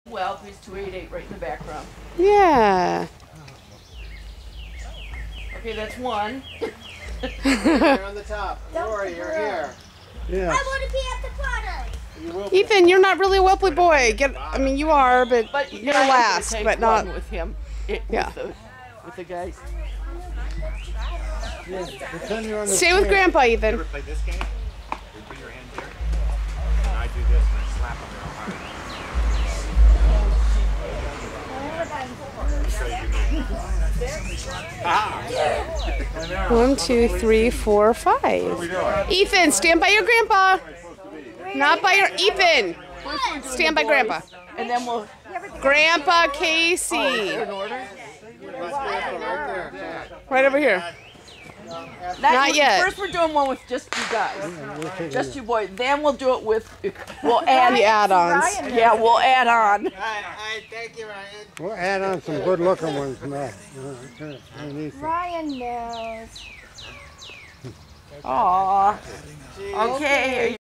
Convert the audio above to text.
Well, he's 288 right in the background. Yeah. Okay, that's one. You're on the top. Rory, you're here. Yeah. I want to be at the bottom. You will be. Ethan, you're not really a Whelpley boy. I mean, you are, but you're yeah, I'm gonna last, take but not. one with him. Yeah. With the guys. Yeah. Pretend you're on the Stay with screen. Grandpa, Ethan. Ever play this game? You put your hand here, and I do this, and I slap them real hard. One, two, three, four, five. Ethan, stand by your grandpa. Not by your Ethan. Stand by Grandpa. And then we'll Grandpa Casey. in order. Right over here. Not yet. First, we're doing one with just you guys, just you boys. Then we'll do it with. We'll add The add-ons. Yeah, we'll add on. Thank you, Ryan. We'll add on some good looking ones now. Ryan knows. Aw. Okay.